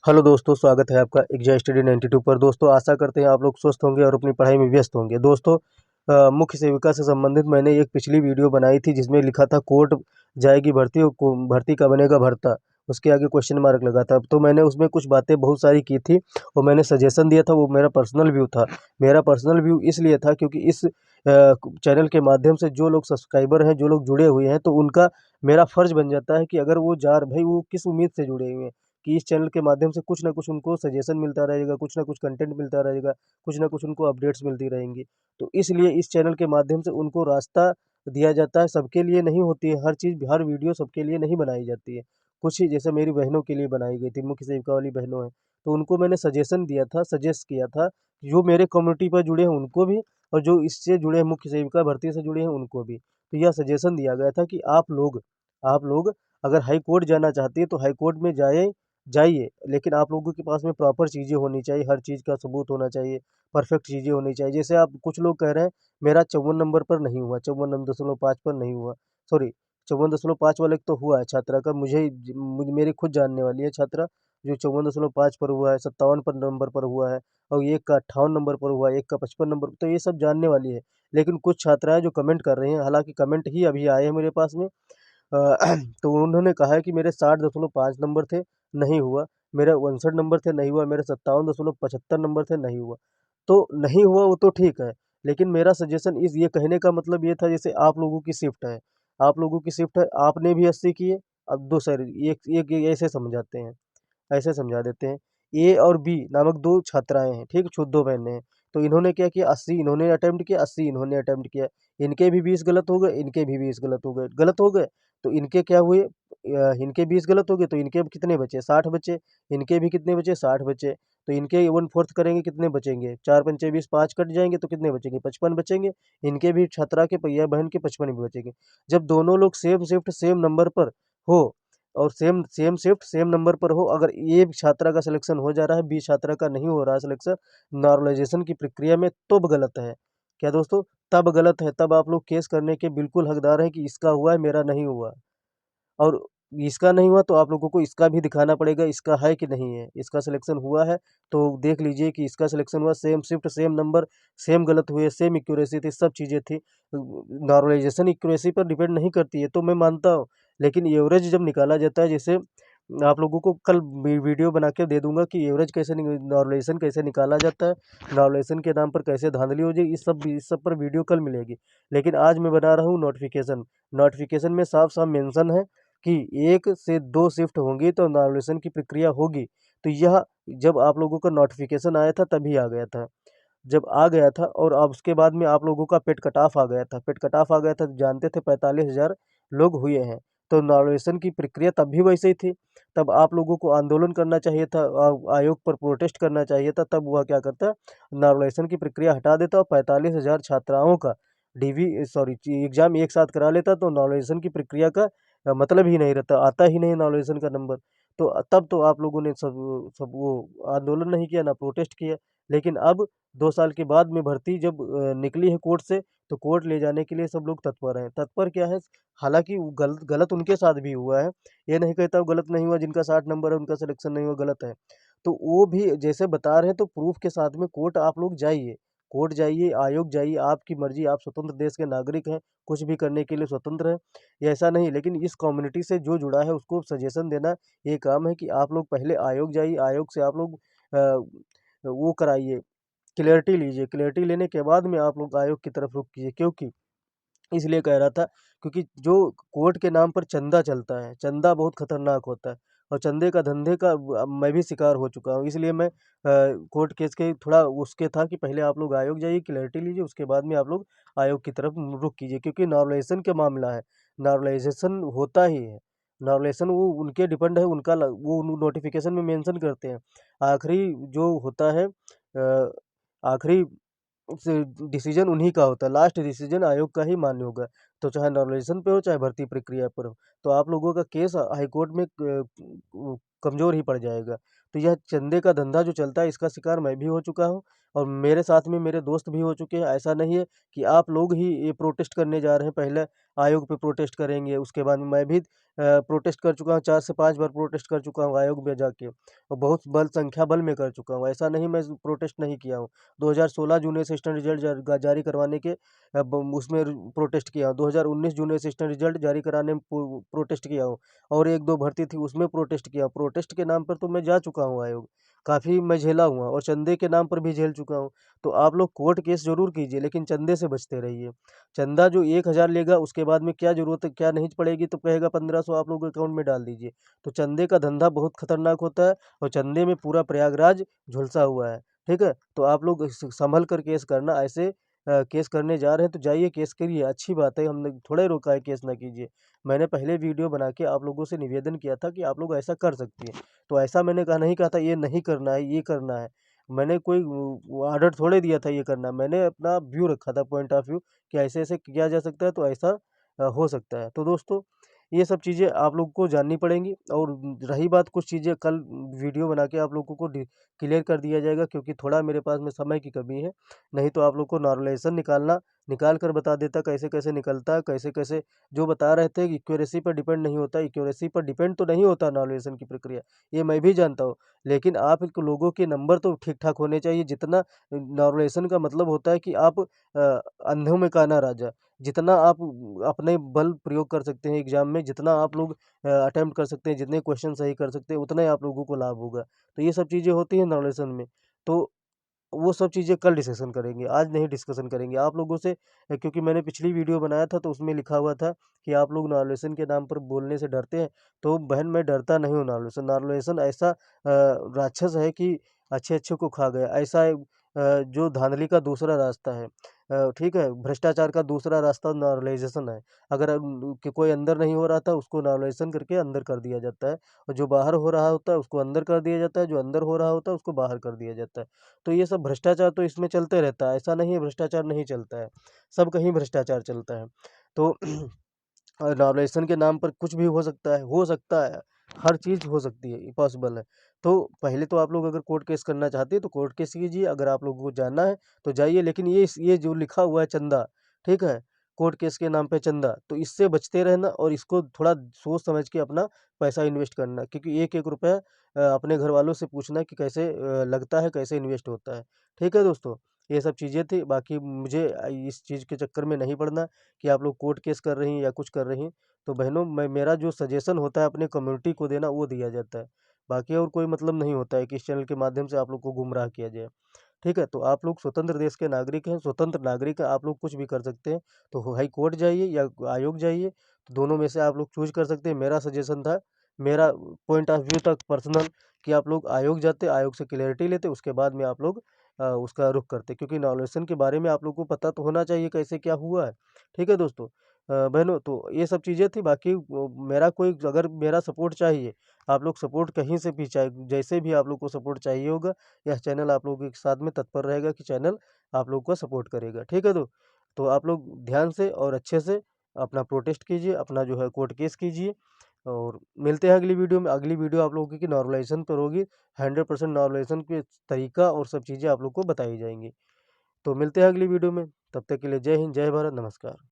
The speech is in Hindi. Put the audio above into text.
हेलो दोस्तों, स्वागत है आपका एग्जाम स्टडी 92 पर। दोस्तों, आशा करते हैं आप लोग स्वस्थ होंगे और अपनी पढ़ाई में व्यस्त होंगे। दोस्तों, मुख्य सेविका से संबंधित मैंने एक पिछली वीडियो बनाई थी जिसमें लिखा था कोर्ट जाएगी भर्ती और भर्ती का बनेगा भर्ता। उसके आगे क्वेश्चन मार्क लगा था। तो मैंने उसमें कुछ बातें बहुत सारी की थी और मैंने सजेशन दिया था। वो मेरा पर्सनल व्यू था। मेरा पर्सनल व्यू इसलिए था क्योंकि इस चैनल के माध्यम से जो लोग सब्सक्राइबर हैं, जो लोग जुड़े हुए हैं, तो उनका मेरा फर्ज बन जाता है कि अगर वो भाई वो किस उम्मीद से जुड़े हुए हैं कि इस चैनल के माध्यम से कुछ ना कुछ उनको सजेशन मिलता रहेगा, कुछ ना कुछ कंटेंट मिलता रहेगा, कुछ ना कुछ उनको अपडेट्स मिलती रहेंगी। तो इसलिए इस चैनल के माध्यम से उनको रास्ता दिया जाता है। सबके लिए नहीं होती है हर चीज़, हर वीडियो सबके लिए नहीं बनाई जाती है। कुछ ही जैसे मेरी बहनों के लिए बनाई गई थी, मुख्य सेविका वाली बहनों हैं, तो उनको मैंने सजेशन दिया था, सजेस्ट किया था, जो मेरे कम्युनिटी पर जुड़े हैं उनको भी और जो इससे जुड़े हैं, मुख्य सेविका भर्ती से जुड़े हैं उनको भी। तो यह सजेशन दिया गया था कि आप लोग अगर हाई कोर्ट जाना चाहते हैं तो हाई कोर्ट में जाइए, लेकिन आप लोगों के पास में प्रॉपर चीज़ें होनी चाहिए, हर चीज़ का सबूत होना चाहिए, परफेक्ट चीज़ें होनी चाहिए। जैसे आप कुछ लोग कह रहे हैं मेरा 54 नंबर पर नहीं हुआ, 54.5 पर नहीं हुआ, सॉरी 54.5 वाले तो हुआ है छात्रा का। मेरी खुद जानने वाली है छात्रा जो 54.5 पर हुआ है, 57 पर नंबर पर हुआ है और एक का 58 नंबर पर हुआ है, एक का 55 नंबर, तो ये सब जानने वाली है। लेकिन कुछ छात्राएँ जो कमेंट कर रही हैं, हालाँकि कमेंट ही अभी आए हैं मेरे पास में, अ, तो उन्होंने कहा है कि मेरे 60.5 नंबर थे, नहीं हुआ। मेरे 59 नंबर थे, नहीं हुआ। मेरे 57.75 नंबर थे, नहीं हुआ। तो नहीं हुआ वो तो ठीक है, लेकिन मेरा सजेशन इस ये कहने का मतलब ये था जैसे आप लोगों की शिफ्ट है, आप लोगों की शिफ्ट है, आपने भी 80 किए, अब दो सॉरी एक एक एक ऐसे समझाते हैं। ऐसे समझा देते हैं। ए और बी नामक 2 छात्राएँ हैं, ठीक? 2 बहनें हैं। तो इन्होंने क्या किया 80 इन्होंने अटेम्प्ट किया, 80 इन्होंने अटेम्प्ट किया। इनके भी 20 गलत हो गए, इनके भी 20 गलत हो गए, तो इनके क्या हुए इनके 20 गलत हो गए तो इनके अब कितने बचे? 60 बचे। इनके भी कितने बचे? 60 बचे। तो इनके 1/4 करेंगे कितने बचेंगे? 4 पंचे 20 5 कट जाएँगे तो कितने बचेंगे? 55 बचेंगे। इनके भी छात्रा के या बहन के 55 भी बचेंगे। जब दोनों लोग सेम शिफ्ट सेम नंबर पर हो और same same shift same number पर हो, अगर ए छात्रा का सिलेक्शन हो जा रहा है, बी छात्रा का नहीं हो रहा है सिलेक्शन नॉर्मलाइजेशन की प्रक्रिया में, तब गलत है। क्या दोस्तों? तब गलत है, तब आप लोग केस करने के बिल्कुल हकदार हैं कि इसका हुआ है, मेरा नहीं हुआ। और इसका नहीं हुआ तो आप लोगों को इसका भी दिखाना पड़ेगा, इसका है कि नहीं है। इसका सिलेक्शन हुआ है तो देख लीजिए कि इसका सिलेक्शन हुआ, same shift, same number, same गलत हुए, सेम एक्यूरेसी थी, सब चीज़ें थी। नॉर्मलाइज़ेशन एक्यूरेसी पर डिपेंड नहीं करती है, तो मैं मानता हूँ। लेकिन एवरेज जब निकाला जाता है, जैसे आप लोगों को कल वीडियो बना के दे दूँगा कि एवरेज कैसे नॉर्मलाइज़ेशन कैसे निकाला जाता है, नॉर्मलाइज़ेशन के नाम पर कैसे धांधली हो जाए, इस सब पर वीडियो कल मिलेगी। लेकिन आज मैं बना रहा हूँ नोटिफ़िकेशन। नोटिफ़िकेशन में साफ-साफ मेंशन है कि 1 से 2 शिफ्ट होंगी तो नॉमिनेशन की प्रक्रिया होगी। तो यह जब आप लोगों का नोटिफ़िकेशन आया था तभी आ गया था। जब आ गया था और अब उसके बाद में आप लोगों का पेड कट ऑफ आ गया था। पेड कट ऑफ आ गया था तो जानते थे 45,000 लोग हुए हैं। तो नॉमिनेशन की प्रक्रिया तब भी वैसे ही थी। तब आप लोगों को आंदोलन करना चाहिए था, आयोग पर प्रोटेस्ट करना चाहिए था, तब वह क्या करता नॉमिनेशन की प्रक्रिया हटा देता और 45,000 छात्राओं का एग्ज़ाम एक साथ करा लेता, तो नॉमिनेशन की प्रक्रिया का मतलब ही नहीं रहता, आता ही नहीं नॉमिनेशन का नंबर। तो तब तो आप लोगों ने सब सब वो आंदोलन नहीं किया, ना प्रोटेस्ट किया। लेकिन अब 2 साल के बाद में भर्ती जब निकली है कोर्ट से, तो कोर्ट ले जाने के लिए सब लोग तत्पर हैं। तत्पर क्या है, हालाँकि वो गलत गलत उनके साथ भी हुआ है। ये नहीं कहता वो गलत नहीं हुआ, जिनका 60 नंबर है उनका सिलेक्शन नहीं हुआ, गलत है। तो वो भी जैसे बता रहे हैं तो प्रूफ़ के साथ में कोर्ट आप लोग जाइए। कोर्ट जाइए, आयोग जाइए, आपकी मर्ज़ी, आप स्वतंत्र देश के नागरिक हैं, कुछ भी करने के लिए स्वतंत्र हैं। ये ऐसा नहीं, लेकिन इस कम्युनिटी से जो जुड़ा है उसको सजेशन देना ये काम है कि आप लोग पहले आयोग जाइए, आयोग से आप लोग वो कराइए, क्लैरिटी लीजिए, क्लैरिटी लेने के बाद में आप लोग आयोग की तरफ रुख कीजिए। क्योंकि इसलिए कह रहा था क्योंकि जो कोर्ट के नाम पर चंदा चलता है, चंदा बहुत खतरनाक होता है और चंदे का धंधे का मैं भी शिकार हो चुका हूँ। इसलिए मैं कोर्ट केस के थोड़ा उसके था कि पहले आप लोग आयोग जाइए, क्लैरिटी लीजिए, उसके बाद में आप लोग आयोग की तरफ रुख कीजिए, क्योंकि नॉर्मलाइज़ेशन का मामला है, नॉर्मलाइज़ेशन होता ही है। नॉर्मलाइज़ेशन वो उनके डिपेंड है, उनका वो नोटिफिकेशन में मेंशन करते हैं। आखिरी जो होता है आखिरी से डिसीजन उन्हीं का होता है, लास्ट डिसीजन आयोग का ही मान्य होगा। तो चाहे नॉमिनेशन पे हो, चाहे भर्ती प्रक्रिया पर हो। तो आप लोगों का केस हाई कोर्ट में कमज़ोर ही पड़ जाएगा। तो यह चंदे का धंधा जो चलता है, इसका शिकार मैं भी हो चुका हूँ और मेरे साथ में मेरे दोस्त भी हो चुके हैं। ऐसा नहीं है कि आप लोग ही ये प्रोटेस्ट करने जा रहे हैं, पहले आयोग पे प्रोटेस्ट करेंगे, उसके बाद में मैं भी प्रोटेस्ट कर चुका हूँ, 4 से 5 बार प्रोटेस्ट कर चुका हूँ आयोग में जाके, और बहुत संख्या बल में कर चुका हूँ। ऐसा नहीं मैं प्रोटेस्ट नहीं किया हूँ। 2016 जूनियर असिस्टेंट रिजल्ट जारी करवाने के उसमें प्रोटेस्ट किया हूँ। 2019 जूनियर असिस्टेंट रिजल्ट जारी कराने में प्रोटेस्ट किया हूँ, और 1-2 भर्ती थी उसमें प्रोटेस्ट किया। प्रोटेस्ट के नाम पर तो मैं जा चुका हूँ आयोग, काफ़ी मैं झेला हुआ, और चंदे के नाम पर भी झेल चुका हूँ। तो आप लोग कोर्ट केस ज़रूर कीजिए, लेकिन चंदे से बचते रहिए। चंदा जो 1000 लेगा, उसके बाद में क्या ज़रूरत है, क्या नहीं पड़ेगी, तो कहेगा 1500 आप लोग अकाउंट में डाल दीजिए। तो चंदे का धंधा बहुत खतरनाक होता है, और चंदे में पूरा प्रयागराज झुलसा हुआ है। ठीक है? तो आप लोग संभल कर केस करना। ऐसे केस करने जा रहे हैं तो जाइए केस करिए, अच्छी बात है, हमने थोड़े रोका है केस ना कीजिए। मैंने पहले वीडियो बना के आप लोगों से निवेदन किया था कि आप लोग ऐसा कर सकती हैं। तो ऐसा मैंने कहा नहीं, कहा था ये नहीं करना है, ये करना है। मैंने कोई ऑर्डर थोड़े दिया था ये करना। मैंने अपना व्यू रखा था, पॉइंट ऑफ व्यू, कि ऐसे-ऐसे किया जा सकता है, तो ऐसा हो सकता है। तो दोस्तों, ये सब चीज़ें आप लोगों को जाननी पड़ेंगी। और रही बात, कुछ चीज़ें कल वीडियो बना के आप लोगों को क्लियर कर दिया जाएगा, क्योंकि थोड़ा मेरे पास में समय की कमी है। नहीं तो आप लोग को नॉर्मलाइजेशन निकाल कर बता देता, कैसे-कैसे निकलता है, कैसे-कैसे। जो बता रहे थे कि एक्यूरेसी पर डिपेंड नहीं होता, एक्यूरेसी पर डिपेंड तो नहीं होता नॉर्मलाइजेशन की प्रक्रिया, ये मैं भी जानता हूँ। लेकिन आप लोगों के नंबर तो ठीक-ठाक होने चाहिए। जितना नॉर्मलाइजेशन का मतलब होता है कि आप अंधों में काना राजा। जितना आप अपने बल प्रयोग कर सकते हैं एग्ज़ाम में, जितना आप लोग अटेम्प्ट कर सकते हैं, जितने क्वेश्चन सही कर सकते हैं, उतना ही आप लोगों को लाभ होगा। तो ये सब चीज़ें होती हैं नॉर्मलाइजेशन में। तो वो सब चीज़ें कल डिस्कशन करेंगे, आज नहीं डिस्कशन करेंगे। आप लोगों से क्योंकि मैंने पिछली वीडियो बनाया था, तो उसमें लिखा हुआ था कि आप लोग नॉर्मलाइजेशन के नाम पर बोलने से डरते हैं। तो बहन, मैं डरता नहीं हूँ नॉर्मलाइजेशन। नॉर्मलाइजेशन ऐसा राक्षस है कि अच्छे-अच्छे को खा गया। ऐसा जो धांधली का दूसरा रास्ता है, ठीक है? भ्रष्टाचार का दूसरा रास्ता नॉर्मलाइजेशन है। अगर कि कोई अंदर नहीं हो रहा था, उसको नॉर्मलाइजेशन करके अंदर कर दिया जाता है, और जो बाहर हो रहा होता है उसको अंदर कर दिया जाता है, जो अंदर हो रहा होता है उसको बाहर कर दिया जाता है। तो ये सब भ्रष्टाचार तो इसमें चलते रहता है, ऐसा नहीं है भ्रष्टाचार नहीं चलता है, सब कहीं भ्रष्टाचार चलता है। तो नॉर्मलाइजेशन के नाम पर कुछ भी हो सकता है, हर चीज़ हो सकती है, ये पॉसिबल है। तो पहले तो आप लोग अगर कोर्ट केस करना चाहते हैं तो कोर्ट केस कीजिए, अगर आप लोगों को जानना है तो जाइए, लेकिन ये जो लिखा हुआ है चंदा, ठीक है? कोर्ट केस के नाम पे चंदा, तो इससे बचते रहना, और इसको थोड़ा सोच समझ के अपना पैसा इन्वेस्ट करना, क्योंकि एक-एक रुपया अपने घरवालों से पूछना कि कैसे लगता है, कैसे इन्वेस्ट होता है। ठीक है दोस्तों? ये सब चीज़ें थी, बाकी मुझे इस चीज़ के चक्कर में नहीं पड़ना कि आप लोग कोर्ट केस कर रही हैं या कुछ कर रही हैं। तो बहनों, मैं मेरा जो सजेशन होता है अपनी कम्युनिटी को देना, वो दिया जाता है। बाकी और कोई मतलब नहीं होता है कि इस चैनल के माध्यम से आप लोग को गुमराह किया जाए। ठीक है? तो आप लोग स्वतंत्र देश के नागरिक हैं, स्वतंत्र नागरिक हैं, आप लोग कुछ भी कर सकते हैं। तो हाई कोर्ट जाइए या आयोग जाइए, तो दोनों में से आप लोग चूज़ कर सकते हैं। मेरा सजेशन था, मेरा पॉइंट ऑफ व्यू था पर्सनल, कि आप लोग आयोग जाते, आयोग से क्लैरिटी लेते, उसके बाद में आप लोग उसका रुख करते। क्योंकि नॉलेशन के बारे में आप लोगों को पता तो होना चाहिए कैसे क्या हुआ है। ठीक है दोस्तों? बहनों, तो ये सब चीज़ें थी। बाकी मेरा कोई अगर मेरा सपोर्ट चाहिए, आप लोग सपोर्ट कहीं से भी, चाहे जैसे भी आप लोग को सपोर्ट चाहिए होगा, यह चैनल आप लोगों के साथ में तत्पर रहेगा कि चैनल आप लोग को सपोर्ट करेगा। ठीक है तो आप लोग ध्यान से और अच्छे से अपना प्रोटेस्ट कीजिए, अपना जो है कोर्ट केस कीजिए, और मिलते हैं अगली वीडियो में। अगली वीडियो आप लोगों की नॉर्मलाइजेशन पर होगी। 100% नॉर्मलाइजेशन के तरीका और सब चीज़ें आप लोग को बताई जाएँगी। तो मिलते हैं अगली वीडियो में, तब तक के लिए जय हिंद, जय भारत, नमस्कार।